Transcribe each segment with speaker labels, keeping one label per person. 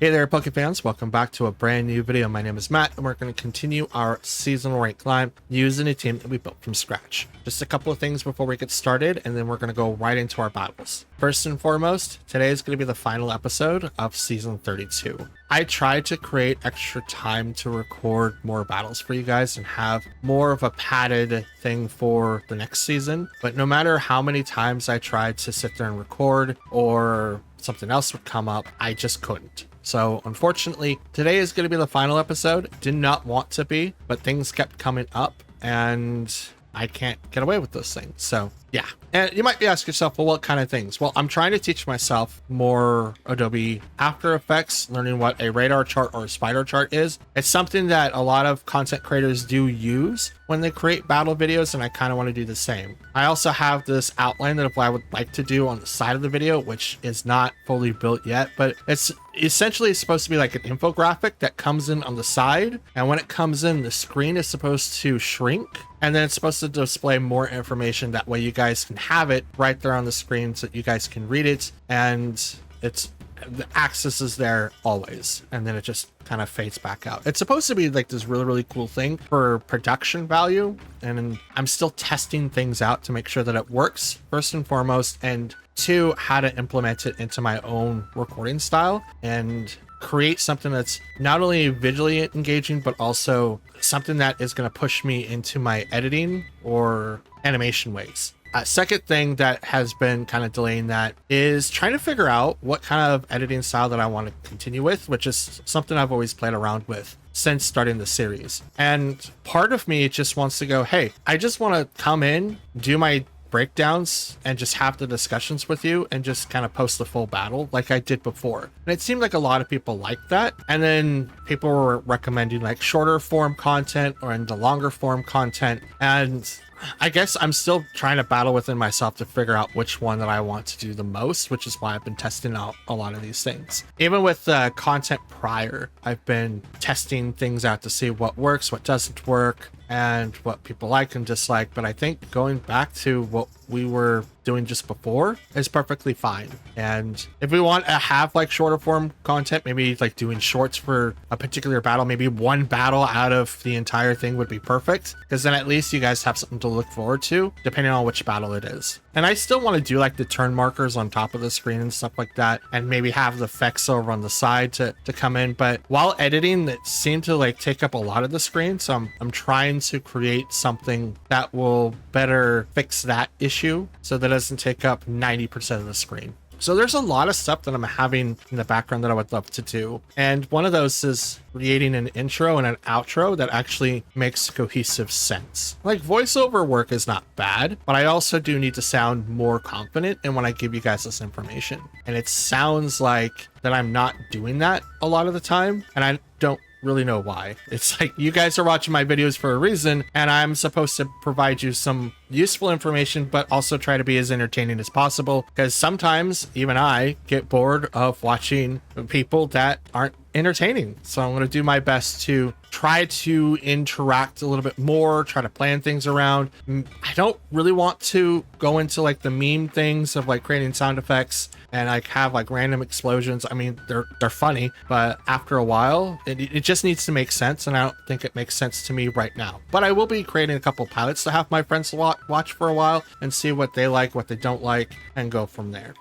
Speaker 1: Hey there, Poke fans. Welcome back to a brand new video. My name is Matt, and we're going to continue our seasonal rank climb using a team that we built from scratch. Just a couple of things before we get started, and then we're going to go right into our battles. First and foremost, today is going to be the final episode of Season 32. I tried to create extra time to record more battles for you guys and have more of a padded thing for the next season, but no matter how many times I tried to sit there and record or something else would come up, I just couldn't. So unfortunately, today is going to be the final episode. Did not want to be, but things kept coming up and I can't get away with those things. So yeah. And you might be asking yourself, well, what kind of things? Well, I'm trying to teach myself more Adobe After Effects, learning what a radar chart or a spider chart is. It's something that a lot of content creators do use when they create battle videos, and I kind of want to do the same. I also have this outline that I would like to do on the side of the video, which is not fully built yet, but it's essentially supposed to be like an infographic that comes in on the side. And when it comes in, the screen is supposed to shrink, and then it's supposed to display more information. That way you guys can have it right there on the screen so that you guys can read it, and the axis is there always, and then it just kind of fades back out. It's supposed to be like this really cool thing for production value, and I'm still testing things out to make sure that it works first and foremost, and two, how to implement it into my own recording style and create something that's not only visually engaging but also something that is going to push me into my editing or animation ways. Second thing that has been kind of delaying that is trying to figure out what kind of editing style that I want to continue with, which is something I've always played around with since starting the series. And part of me just wants to go, hey, I just want to come in, do my breakdowns, and just have the discussions with you and just kind of post the full battle like I did before. And it seemed like a lot of people liked that. And then people were recommending like shorter form content or in the longer form content. And I guess I'm still trying to battle within myself to figure out which one that I want to do the most, which is why I've been testing out a lot of these things. Even with the content prior, I've been testing things out to see what works, what doesn't work, and what people like and dislike. But I think going back to what we were doing just before is perfectly fine. And if we want to have like shorter form content, maybe like doing shorts for a particular battle, maybe one battle out of the entire thing would be perfect, because then at least you guys have something to look forward to depending on which battle it is. And I still want to do like the turn markers on top of the screen and stuff like that, and maybe have the effects over on the side to come in. But while editing, that seemed to like take up a lot of the screen, so I'm trying to create something that will better fix that issue so that it doesn't take up 90% of the screen. So there's a lot of stuff that I'm having in the background that I would love to do. And one of those is creating an intro and an outro that actually makes cohesive sense. Like voiceover work is not bad, but I also do need to sound more confident in when I give you guys this information. And it sounds like that I'm not doing that a lot of the time, and I don't really know why. It's like you guys are watching my videos for a reason, and I'm supposed to provide you some useful information, but also try to be as entertaining as possible, because sometimes even I get bored of watching people that aren't entertaining. So I'm going to do my best to try to interact a little bit more, try to plan things around. I don't really want to go into like the meme things of like creating sound effects and like have like random explosions. I mean, they're funny, but after a while it just needs to make sense, and I don't think it makes sense to me right now. But I will be creating a couple pilots to have my friends watch for a while and see what they like, what they don't like, and go from there.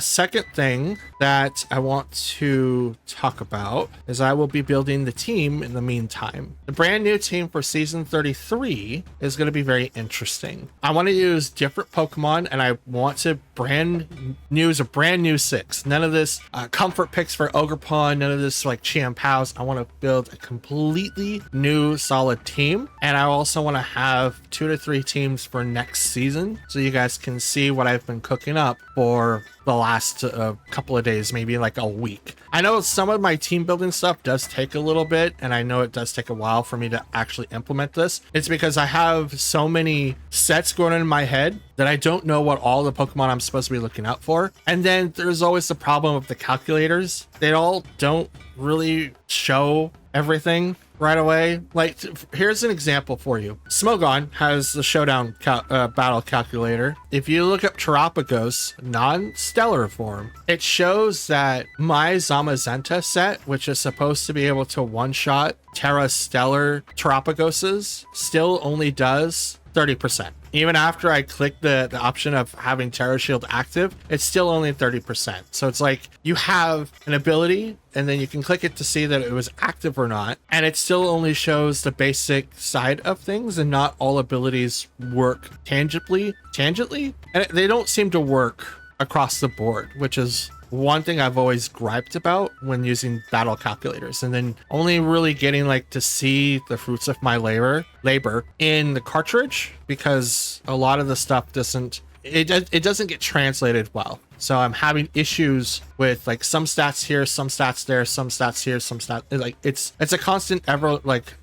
Speaker 1: Second thing that I want to talk about is I will be building the team in the meantime. The brand new team for season 33 is going to be very interesting. I want to use different Pokemon, and I want to brand new 6. None of this comfort picks for Ogerpon, none of this like Chiampaus. I want to build a completely new solid team, and I also want to have 2 to 3 teams for next season so you guys can see what I've been cooking up for the last couple of days, maybe like a week. I know some of my team building stuff does take a little bit, and I know it does take a while for me to actually implement this. It's because I have so many sets going on in my head that I don't know what all the Pokemon I'm supposed to be looking out for. And then there's always the problem of the calculators. They all don't really show everything. right away. Like, here's an example for you. Smogon has the showdown battle calculator. If you look up Terapagos non-stellar form, it shows that my Zamazenta set, which is supposed to be able to one-shot Terra Stellar Terapagoses, still only does 30%. Even after I click the option of having Terra Shield active, it's still only 30%. So it's like you have an ability and then you can click it to see that it was active or not. And it still only shows the basic side of things and not all abilities work tangibly. And they don't seem to work across the board, which is one thing I've always griped about when using battle calculators, and then only really getting like to see the fruits of my labor in the cartridge, because a lot of the stuff doesn't get translated well. So I'm having issues with like some stats here, some stats there, some stats here, some stats, like it's a constant ever like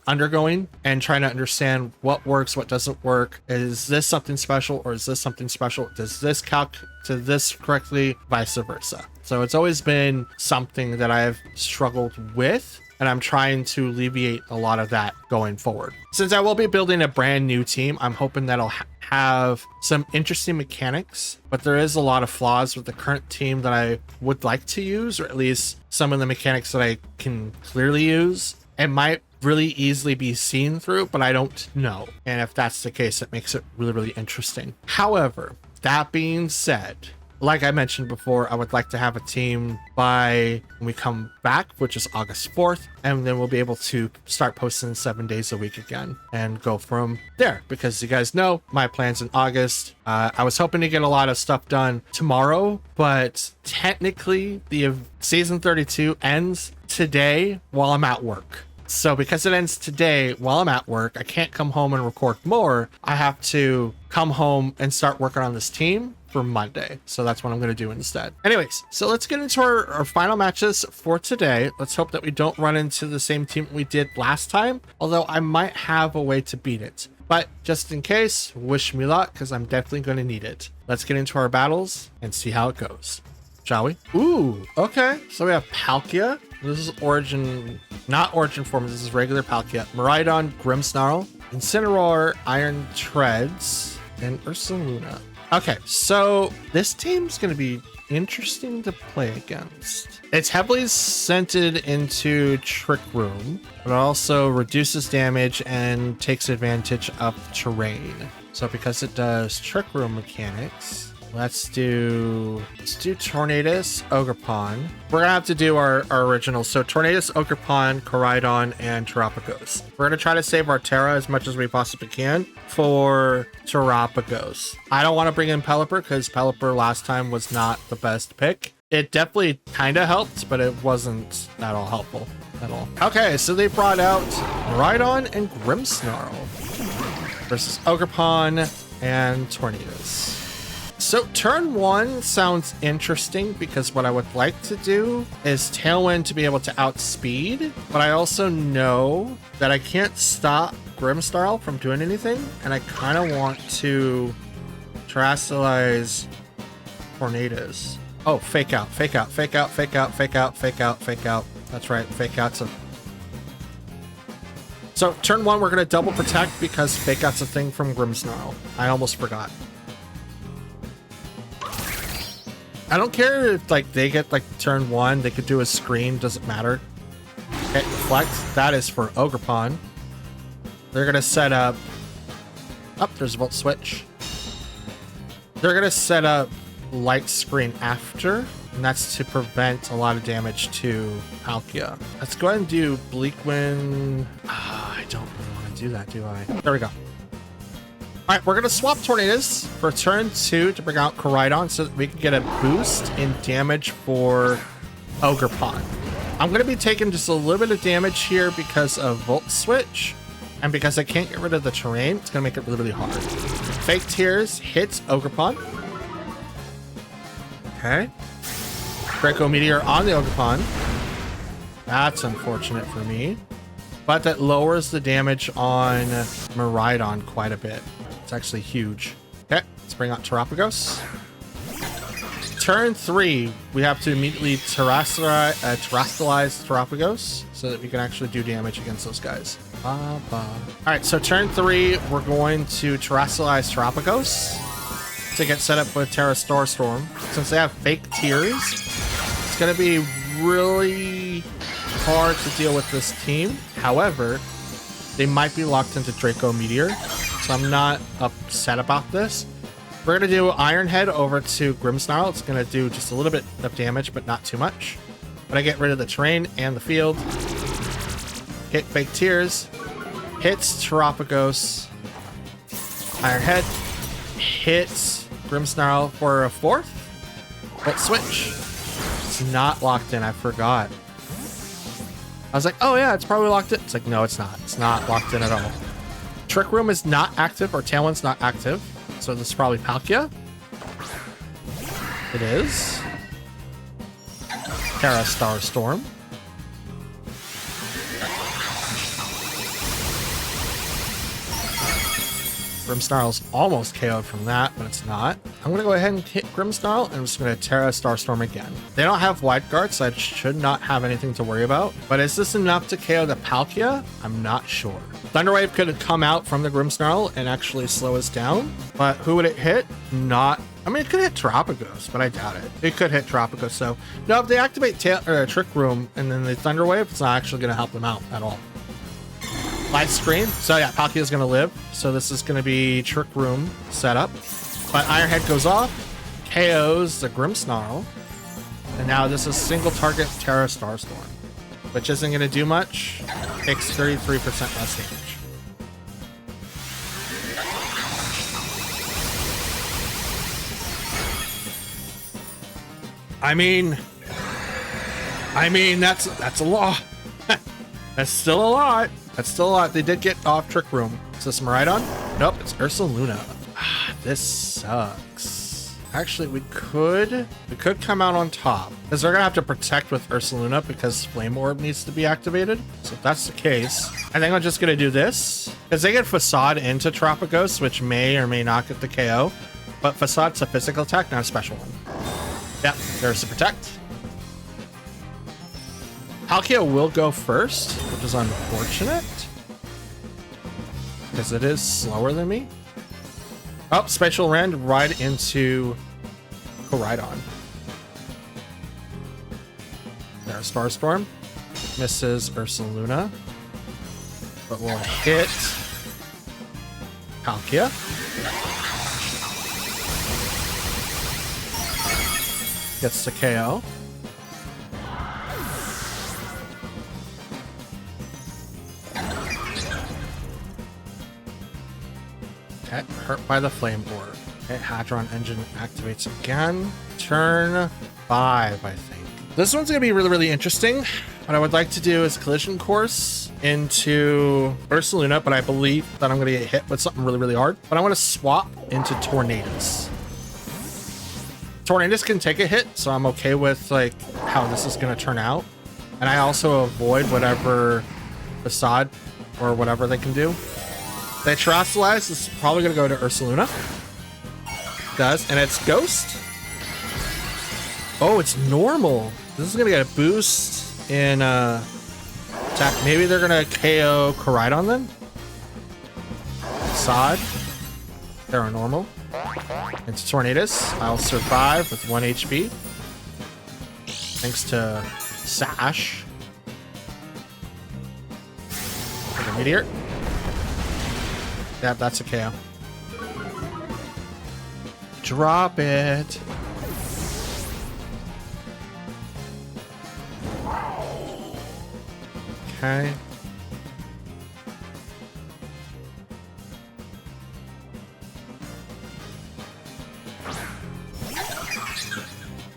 Speaker 1: undergoing and trying to understand what works, what doesn't work. Is this something special or is this something special? Does this calc to this correctly? Vice versa. So it's always been something that I've struggled with, and I'm trying to alleviate a lot of that going forward. Since I will be building a brand new team, I'm hoping that I'll have some interesting mechanics, but there is a lot of flaws with the current team that I would like to use, or at least some of the mechanics that I can clearly use. It might really easily be seen through, but I don't know. And if that's the case, it makes it really, really interesting. However, that being said, like I mentioned before, I would like to have a team by when we come back, which is August 4th, and then we'll be able to start posting 7 days a week again and go from there, because you guys know my plans in August. I was hoping to get a lot of stuff done tomorrow, but technically the season 32 ends today while I'm at work. So because it ends today while I'm at work, I can't come home and record more. I have to come home and start working on this team for Monday. So that's what I'm going to do instead. Anyways, so let's get into our final matches for today. Let's hope that we don't run into the same team we did last time, although I might have a way to beat it. But just in case, wish me luck, because I'm definitely going to need it. Let's get into our battles and see how it goes, shall we? Ooh, okay. So we have Palkia. This is origin, not origin form. This is regular Palkia. Miraidon, Grimmsnarl, Incineroar, Iron Treads, and Ursaluna. Okay, so this team's going to be interesting to play against. It's heavily scented into Trick Room, but it also reduces damage and takes advantage of terrain. So because it does Trick Room mechanics, let's do Tornadus, Ogerpon. We're gonna have to do our originals. So Tornadus, Ogerpon, Koraidon, and Terapagos. We're gonna try to save our Terra as much as we possibly can for Terapagos. I don't want to bring in Pelipper because Pelipper last time was not the best pick. It definitely kind of helped, but it wasn't at all helpful at all. Okay, so they brought out Miraidon and Grimmsnarl versus Ogerpon and Tornadus. So turn one sounds interesting because what I would like to do is Tailwind to be able to outspeed, but I also know that I can't stop Grimmsnarl from doing anything, and I kind of want to Terrasilize Tornadus. Oh, fake out, fake out, fake out, fake out, fake out, fake out, fake out. That's right, fake out's a... So turn one, we're going to double protect because fake out's a thing from Grimmsnarl. I almost forgot. I don't care if like they get like turn one, they could do a screen, doesn't matter. Okay, deflect. That is for Ogerpon. They're gonna set up. Oh, there's a Volt Switch. They're gonna set up light screen after, and that's to prevent a lot of damage to Palkia. Let's go ahead and do Bleak Wind. I don't really want to do that, do I? There we go. All right, we're going to swap Tornadus for turn two to bring out Koraidon so that we can get a boost in damage for Ogerpon. I'm going to be taking just a little bit of damage here because of Volt Switch, and because I can't get rid of the terrain, it's going to make it really, really hard. Fake Tears hits Ogerpon. Okay. Draco Meteor on the Ogerpon. That's unfortunate for me, but that lowers the damage on Miraidon quite a bit. It's actually huge. Okay, let's bring out Terapagos. turn 3, we have to immediately terrestrialize Terrapagos so that we can actually do damage against those guys. All right, so turn 3, we're going to terrestrialize Terrapagos to get set up with Terra Starstorm. Since they have fake tears, it's going to be really hard to deal with this team. However, they might be locked into Draco Meteor, so I'm not upset about this. We're going to do Iron Head over to Grimmsnarl. It's going to do just a little bit of damage, but not too much. But I get rid of the terrain and the field. Hit Fake Tears. Hits Terrapagos. Iron Head. Hits Grimmsnarl for a 4th. But switch. It's not locked in. I forgot. I was like, oh yeah, it's probably locked in. It's like, no, it's not. It's not locked in at all. Trick Room is not active, or Tailwind's not active. So this is probably Palkia. It is. Terra Starstorm. Grimmsnarl's almost KO'd from that, but it's not. I'm gonna go ahead and hit Grimmsnarl, and I'm just gonna Terra Starstorm again. They don't have Wide Guard, so I should not have anything to worry about. But is this enough to KO the Palkia? I'm not sure. Thunderwave could have come out from the Grimmsnarl and actually slow us down, but who would it hit? Not. I mean, it could hit Terrapagos, but I doubt it. It could hit Terrapagos, so no. If they activate Trick Room and then the Thunderwave, it's not actually gonna help them out at all. Light Screen. So yeah, Palkia is going to live. So this is going to be Trick Room setup. But Iron Head goes off, KOs the Grimmsnarl, and now this is single target Terra Starstorm, which isn't going to do much. Takes 33% less damage. I mean that's a lot. That's still a lot. That's still a lot. They did get off Trick Room. Is this Miraidon? Nope, it's Ursaluna. This sucks. Actually, we could come out on top, because they're gonna have to protect with Ursaluna because Flame Orb needs to be activated. So if that's the case, I think I'm just gonna do this, because they get Facade into Terrapagos, which may or may not get the KO. But Facade's a physical attack, not a special one. Yep, there's the protect. Palkia will go first, which is unfortunate, because it is slower than me. Oh, Spatial Rend right into Koraidon. There's Starstorm. Misses Ursaluna, but will hit Palkia. Gets the KO. Okay, hurt by the Flame Orb. Okay, Hadron Engine activates again. Turn 5, I think. This one's gonna be really, really interesting. What I would like to do is Collision Course into Ursaluna, but I believe that I'm gonna get hit with something really, really hard. But I want to swap into Tornadus. Tornadus can take a hit, so I'm okay with like how this is gonna turn out. And I also avoid whatever Facade or whatever they can do. They Terrestrialize. This is probably going to go to Ursaluna. It does. And it's Ghost. Oh, it's normal. This is going to get a boost in attack. Maybe they're going to KO Koraidon then? Facade. They're normal. Into Tornadus. I'll survive with 1 HP. Thanks to Sash. For the Meteor. Yep, that's a KO. Drop it. Okay.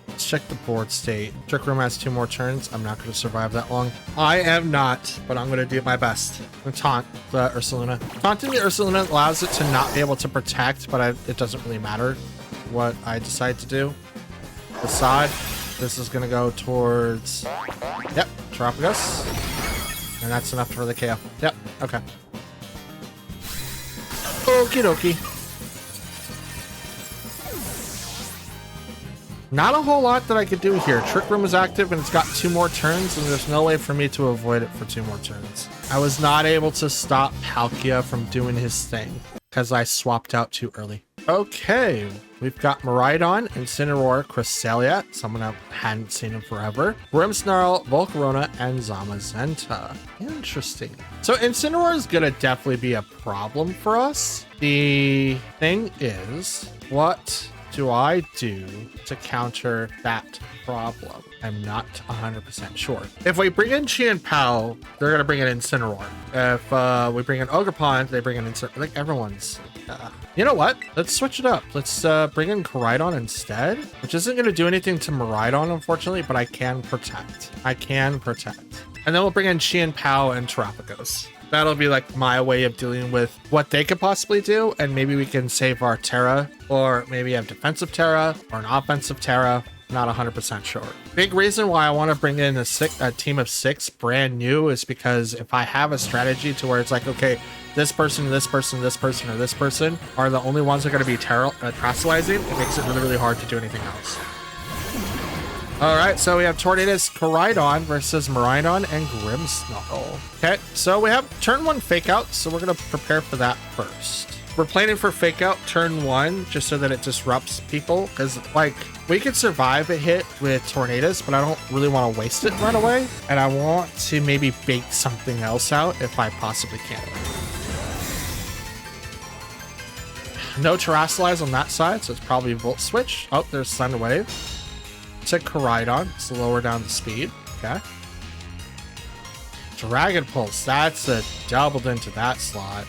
Speaker 1: Let's check the board state. Trick Room has 2 more turns. I'm not going to survive that long. I am not, but I'm going to do my best. I'm going to taunt the Ursaluna. Taunting the Ursaluna allows it to not be able to protect, but it doesn't really matter what I decide to do. Facade. This is going to go towards... Yep, Terrapagos. And that's enough for the KO. Yep, okay. Okie dokie. Not a whole lot that I could do here. Trick Room is active and it's got 2 more turns, and there's no way for me to avoid it for 2 more turns. I was not able to stop Palkia from doing his thing because I swapped out too early. Okay, we've got Miraidon, Incineroar, Cresselia, someone I hadn't seen in forever, Grimmsnarl, Volcarona, and Zamazenta. Interesting. So Incineroar is gonna definitely be a problem for us. The thing is, what do I do to counter that problem? I'm not 100% sure. If we bring in Chi and Pao, they're gonna bring in Incineroar. If we bring in Ogerpon, they bring in Incineroar. Like everyone's. You know what? Let's switch it up. Let's bring in Koraidon instead, which isn't gonna do anything to Miraidon, unfortunately, but I can protect. I can protect. And then we'll bring in Chi and Pao and Terapagos. That'll be like my way of dealing with what they could possibly do, and maybe we can save our Terra, or maybe have defensive Terra or an offensive Terra. Not 100% sure. Big reason why I want to bring in a team of 6 brand new is because if I have a strategy to where it's like, okay, this person, this person, this person, or this person are the only ones that are going to be terastallizing, it makes it really, really hard to do anything else. All right, so we have Tornadus Koraidon versus Miraidon and Grimmsnarl. Okay, so we have turn 1 fake out, so we're gonna prepare for that first. We're planning for fake out turn 1 just so that it disrupts people, because like we could survive a hit with Tornadus, but I don't really want to waste it right away, and I want to maybe bait something else out if I possibly can. No Terrastallize on that side, so it's probably Volt Switch. Oh, there's Thunder Wave. To Koraidon, so lower down the speed. Okay. Dragon Pulse, that's a doubled into that slot.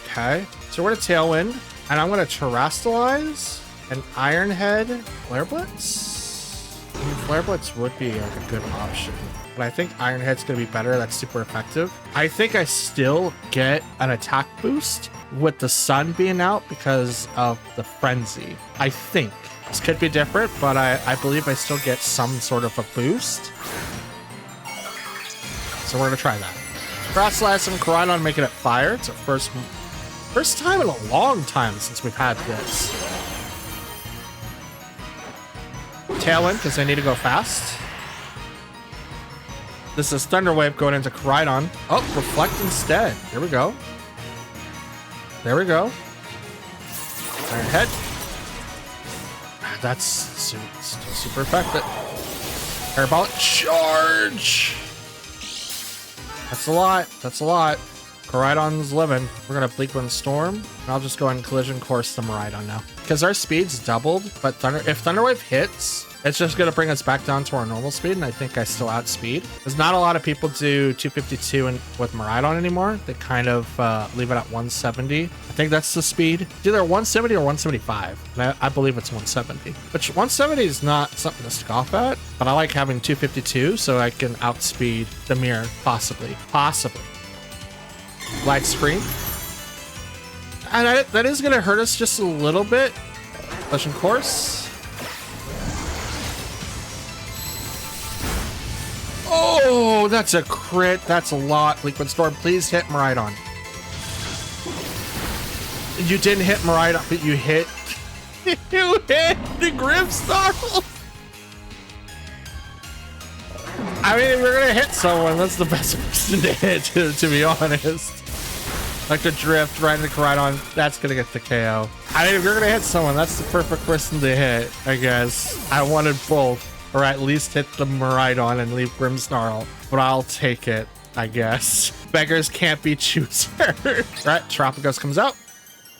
Speaker 1: Okay, so we're gonna Tailwind, and I'm gonna Terrastallize an Iron Head Flare Blitz. I mean, Flare Blitz would be like a good option, but I think Iron Head's gonna be better. That's super effective. I think I still get an attack boost with the sun being out because of the Frenzy. I think. This could be different, but I believe I still get some sort of a boost. So we're gonna try that. Terrastallize some Koraidon, making it fire. It's a first time in a long time since we've had this. Tailwind, because I need to go fast. This is Thunder Wave going into Koraidon. Oh, Reflect instead. Here we go. There we go. Iron Head. That's super effective. Parabolic Charge! That's a lot. That's a lot. Koraidon's living. We're going to Bleak Wind Storm. And I'll just go ahead and Collision Course the Miraidon now. Because our speed's doubled, but if Thunder Wave hits, it's just going to bring us back down to our normal speed, and I think I still outspeed. There's not a lot of people do 252 with Miraidon anymore. They kind of leave it at 170. I think that's the speed. It's either 170 or 175. And I believe it's 170. Which 170 is not something to scoff at, but I like having 252 so I can outspeed the mirror, possibly. Possibly. Light Screen. And that is going to hurt us just a little bit. Collision Course. Oh, that's a crit. That's a lot. Bleak Wind Storm, please hit Miraidon. You didn't hit Miraidon, but you hit... you hit the Grimmsnarl. I mean, if we're going to hit someone, that's the best person to hit, to be honest. Like the Drift right into Koraidon, that's going to get the KO. I mean, if you're going to hit someone, that's the perfect person to hit, I guess. I wanted both. Or at least hit the Miraidon and leave Grimmsnarl. But I'll take it, I guess. Beggars can't be choosers. Right, Terapagos comes out.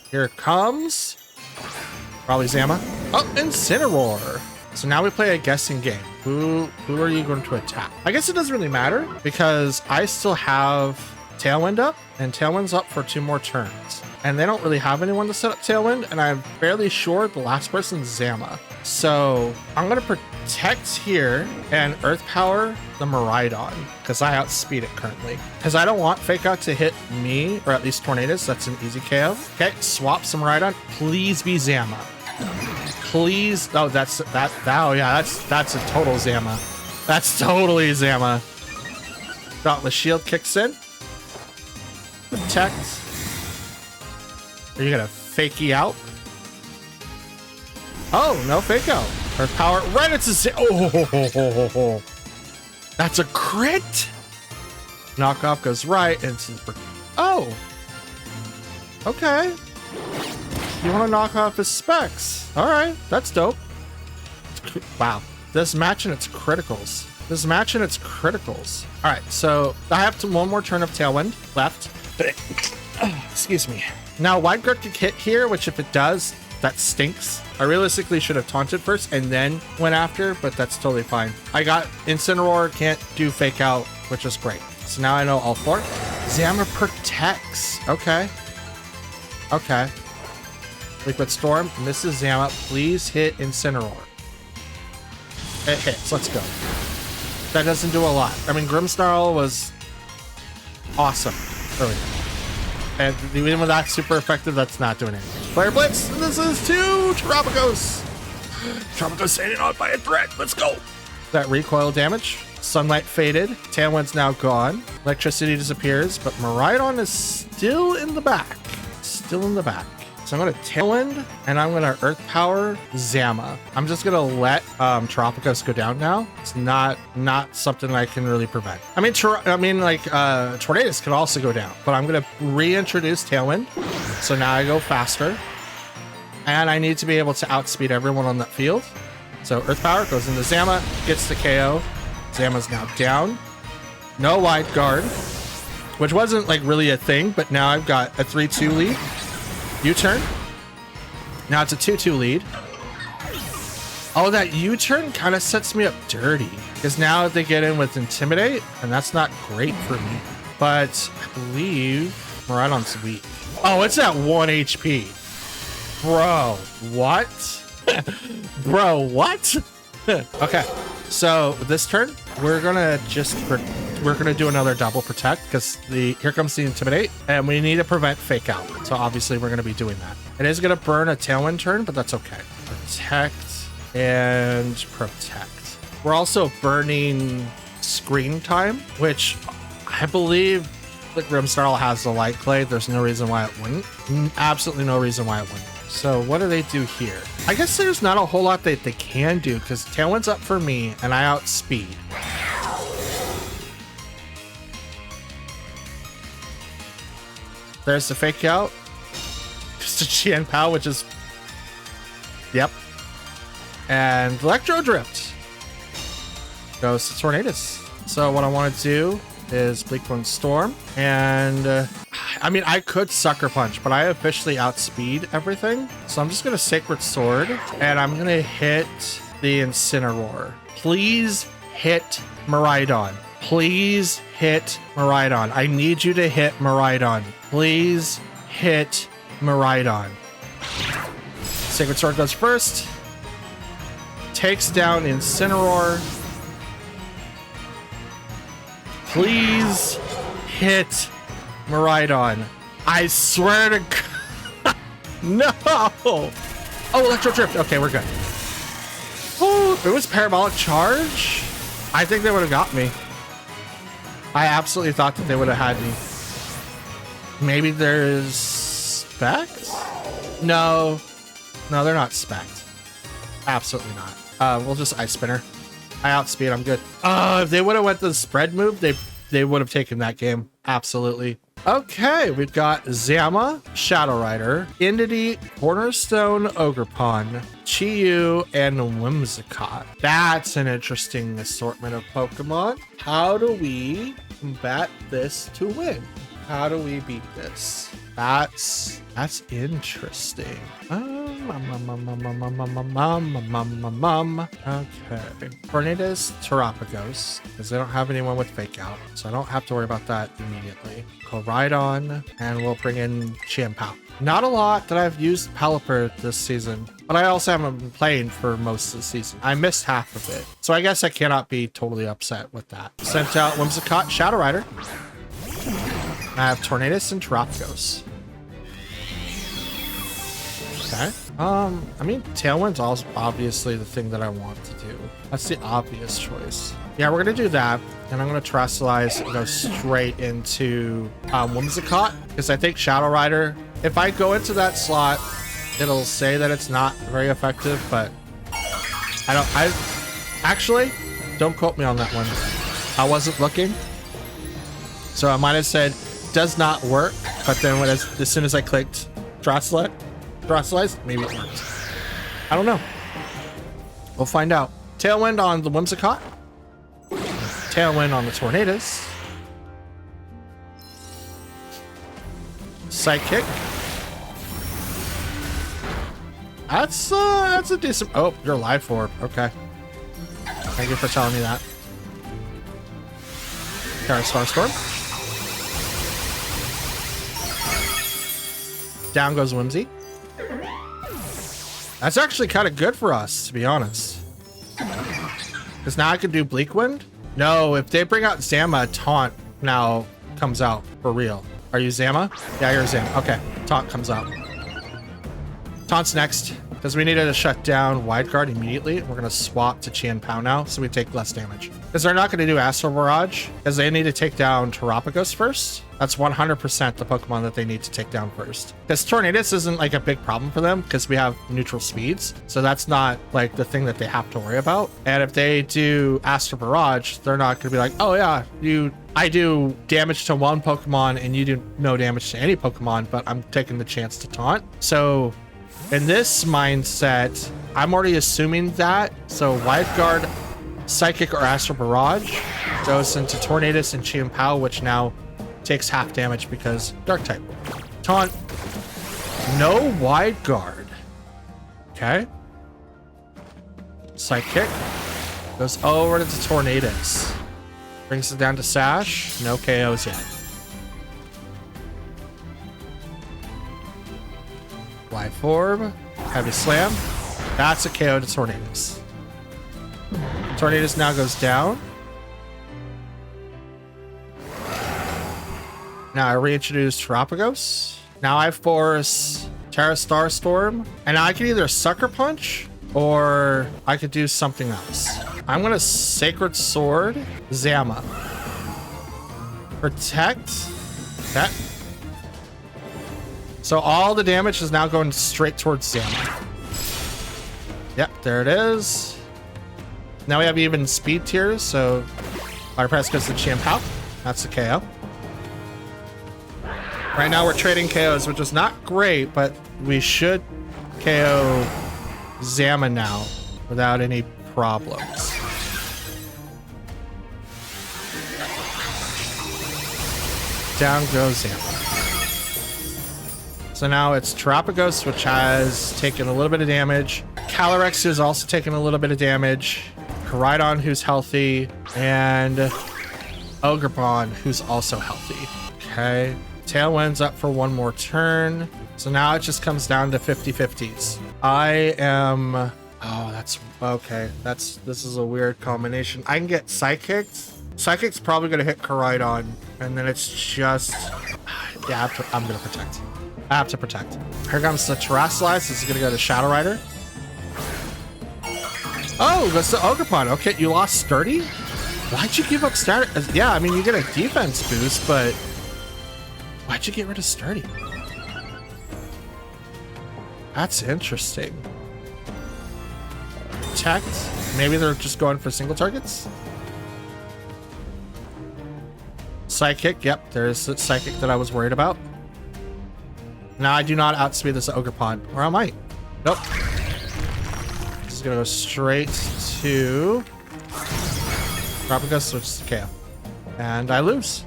Speaker 1: Here it comes. Probably Zama. Oh, Incineroar. So now we play a guessing game. Who are you going to attack? I guess it doesn't really matter because I still have Tailwind up, and Tailwind's up for 2 more turns. And they don't really have anyone to set up Tailwind, and I'm fairly sure the last person's Zama. So I'm going to protect here and Earth Power the Miraidon because I outspeed it currently. Because I don't want Fake Out to hit me, or at least Tornadus. That's an easy KO. Okay, swap some Miraidon. Please be Zama. Please. Oh, oh yeah, that's a total Zama. That's totally Zama. Dauntless Shield kicks in. Protect. Are you gonna fakey out? Oh, no fake out. Earth power right into oh, that's a crit. Knockoff goes right and oh, okay. You want to knock off his specs? All right, that's dope. Wow, this match and its criticals. All right, so I have one more turn of Tailwind left. Excuse me. Now Wide Guard could hit here, which if it does, that stinks. I realistically should have taunted first and then went after, but that's totally fine. I got Incineroar, can't do fake out, which is great. So now I know all four. Zama protects. Okay. Okay. Liquid Storm misses Zama. Please hit Incineroar. It hits. Let's go. That doesn't do a lot. I mean, Grimmsnarl was awesome earlier. And even with that super effective, that's not doing anything. Flare Blitz. This is two Terapagos. Terapagos standing on by a threat. Let's go. That recoil damage. Sunlight faded. Tailwind's now gone. Electricity disappears, but Miraidon is still in the back. Still in the back. So I'm going to Tailwind, and I'm going to Earth Power Zama. I'm just going to let Terapagos go down now. It's not something I can really prevent. I mean, Tornadus could also go down, but I'm going to reintroduce Tailwind. So now I go faster, and I need to be able to outspeed everyone on that field. So Earth Power goes into Zama, gets the KO. Zama's now down. No Wide Guard, which wasn't like really a thing, but now I've got a 3-2 lead. U-turn. Now it's a 2-2 lead. Oh, that U-turn kind of sets me up dirty because now they get in with Intimidate, and that's not great for me. But I believe Miraidon's weak. Oh, it's at 1 HP. Bro, what? Bro, what? Okay, so this turn we're gonna do another double protect because here comes the Intimidate, and we need to prevent fake out. So obviously we're gonna be doing that. It is gonna burn a Tailwind turn, but that's okay. Protect and protect. We're also burning screen time, which I believe the Grimmsnarl has the Light Clay. There's no reason why it wouldn't. Absolutely no reason why it wouldn't. So what do they do here? I guess there's not a whole lot that they can do because Tailwind's up for me and I outspeed. There's the fake out. Just a Qian Pao, which is... Yep. And Electro Drift goes to Tornadus. So what I want to do is Bleak Wind Storm. And I mean, I could Sucker Punch, but I officially outspeed everything. So I'm just going to Sacred Sword, and I'm going to hit the Incineroar. Please hit Miraidon. Please hit Miraidon. I need you to hit Miraidon. Please hit Miraidon. Sacred Sword goes first. Takes down Incineroar. Please hit Miraidon. I swear to God. No. Oh, Electro Drift. Okay, we're good. Oh, if it was Parabolic Charge, I think they would have got me. I absolutely thought that they would have had me. Maybe there's specs? No, they're not specced. Absolutely not. We'll just Ice Spinner. I outspeed. I'm good. If they would have went the spread move, they would have taken that game. Absolutely. Okay, we've got Zama, Shadow Rider, Entity, Cornerstone, Ogerpon, Chi-Yu, and Whimsicott. That's an interesting assortment of Pokemon. How do we combat this to win? How do we beat this? That's interesting. Okay. Tornadus, Terapagos, because they don't have anyone with Fake Out, so I don't have to worry about that immediately. Koraidon, and we'll bring in Qianpao. Not a lot that I've used Pelipper this season, but I also haven't been playing for most of the season. I missed half of it, so I guess I cannot be totally upset with that. Sent out Whimsicott, Shadow Rider. I have Tornadus and Terapagos. Okay. I mean, Tailwind's also obviously the thing that I want to do. That's the obvious choice. Yeah, we're gonna do that, and I'm gonna Terastallize and go straight into Whimsicott, because I think Shadow Rider, if I go into that slot it'll say that it's not very effective, but I actually, don't quote me on that one. I wasn't looking. So I might have said does not work, but then as soon as I clicked Drosselize, maybe it worked. I don't know. We'll find out. Tailwind on the Whimsicott. Tailwind on the Tornadus. Psychic. That's a decent. Oh, you're live orb. Okay. Thank you for telling me that. Star Storm. Down goes Whimsy. That's actually kind of good for us, to be honest. Because now I can do Bleak Wind. No, if they bring out Zama, Taunt now comes out for real. Are you Zama? Yeah, you're Zama. Okay, Taunt comes out. Taunt's next. Because we needed to shut down Wide Guard immediately. We're going to swap to Qian Pao now, so we take less damage. Because they're not going to do Astral Barrage, because they need to take down Terapagos first. That's 100% the Pokemon that they need to take down first. Because Tornadus isn't like a big problem for them, because we have neutral speeds. So that's not like the thing that they have to worry about. And if they do Astral Barrage, they're not going to be like, oh yeah, I do damage to one Pokemon and you do no damage to any Pokemon, but I'm taking the chance to taunt. So in this mindset, I'm already assuming that. So Wide Guard, Psychic, or Astral Barrage goes into Tornadus and Qian Pao, which now takes half damage because Dark type. Taunt. No Wide Guard. Okay. Psychic. Goes over to Tornadus. Brings it down to Sash. No KOs yet. Life Orb. Heavy Slam. That's a KO to Tornadus. Tornadus now goes down. Now I reintroduce Terapagos. Now I force Terra Star Storm. And now I can either Sucker Punch or I could do something else. I'm going to Sacred Sword Zama. Protect. That. So all the damage is now going straight towards Zama. Yep, there it is. Now we have even speed tiers, so Fire Press goes to Qian Pao. That's the KO. Right now we're trading KOs, which is not great, but we should KO Zama now without any problems. Down goes Zama. So now it's Terapagos, which has taken a little bit of damage. Calyrex, who's also taken a little bit of damage. Koraidon, who's healthy. And Ogerpon, who's also healthy. Okay. Tailwind's up for one more turn. So now it just comes down to 50-50s. I am... Oh, that's... Okay. This is a weird combination. I can get Psychics. Psychic's probably going to hit Koraidon. And then it's just... Yeah, I'm going to protect. I have to protect. Here comes the Terrasilize. This is going to go to Shadow Rider. Oh, that's the Ogerpon. Okay, you lost Sturdy? Why'd you give up Sturdy? Yeah, I mean, you get a defense boost, but why'd you get rid of Sturdy? That's interesting. Protect. Maybe they're just going for single targets. Psychic. Yep, there's the Psychic that I was worried about. Now I do not outspeed this Ogerpon, or I might. Nope. This is gonna go straight to Terapagos, which is KO. And I lose.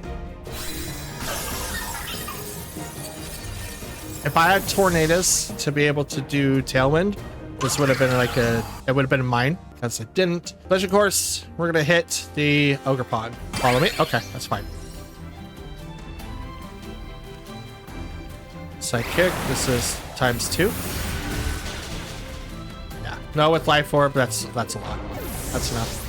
Speaker 1: If I had Tornadus to be able to do Tailwind, this would have been like it would have been mine, because I didn't. But of course, we're gonna hit the Ogerpon. Follow me? Okay, that's fine. Psychic, this is ×2. Yeah, no, with Life Orb, that's a lot. That's enough.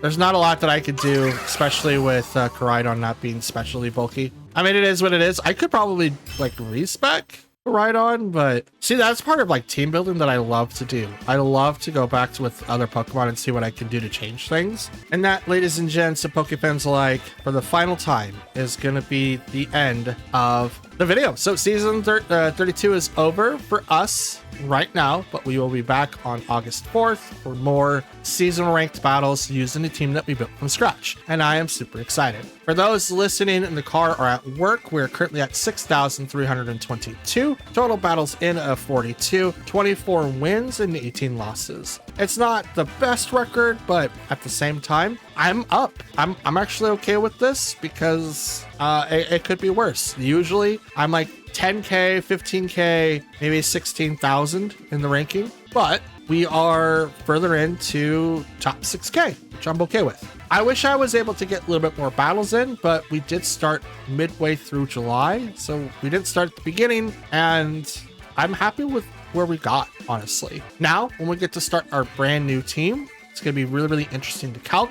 Speaker 1: There's not a lot that I could do, especially with Koraidon not being specially bulky. I mean, it is what it is. I could probably like respec right on, but see, that's part of like team building that I love to do. I love to go back to with other Pokemon and see what I can do to change things. And that, ladies and gents, of Pokefans alike, for the final time is going to be the end of the video. So season 32 is over for us right now, but we will be back on August 4th for more season ranked battles using the team that we built from scratch. And I am super excited. For those listening in the car or at work, we're currently at 6,322 total battles in of 42, 24 wins and 18 losses. It's not the best record, but at the same time, I'm up. I'm actually okay with this because it could be worse. Usually I'm like 10K, 15K, maybe 16,000 in the ranking, but we are further into top 6K, which I'm okay with. I wish I was able to get a little bit more battles in, but we did start midway through July, so we didn't start at the beginning, and I'm happy with where we got, honestly. Now, when we get to start our brand new team, it's going to be really, really interesting to calc.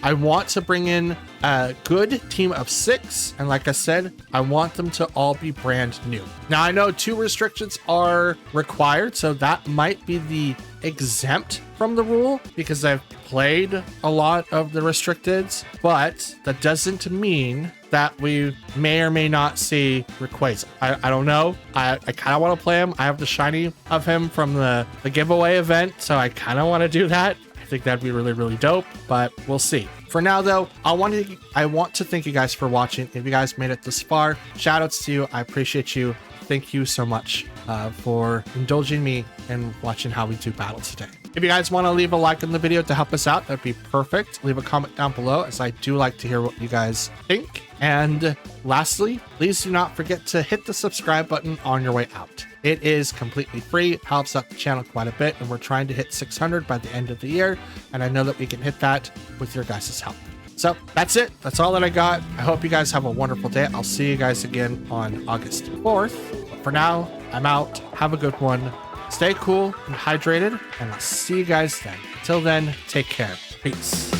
Speaker 1: I want to bring in a good team of 6. And like I said, I want them to all be brand new. Now, I know 2 restrictions are required, so that might be the exempt from the rule because I've played a lot of the restricteds, but that doesn't mean that we may or may not see Rayquaza. I don't know. I kind of want to play him. I have the shiny of him from the giveaway event, so I kind of want to do that. I think that'd be really, really dope, but we'll see. For now, though, I want to thank you guys for watching. If you guys made it this far, shout outs to you. I appreciate you. Thank you so much for indulging me and watching how we do battle today. If you guys want to leave a like on the video to help us out, that'd be perfect. Leave a comment down below, as I do like to hear what you guys think. And lastly, please do not forget to hit the subscribe button on your way out. It is completely free, it helps out the channel quite a bit, and we're trying to hit 600 by the end of the year, and I know that we can hit that with your guys' help. So that's it. That's all that I got. I hope you guys have a wonderful day. I'll see you guys again on August 4th. But for now, I'm out. Have a good one. Stay cool and hydrated, and I'll see you guys then. Until then, take care. Peace.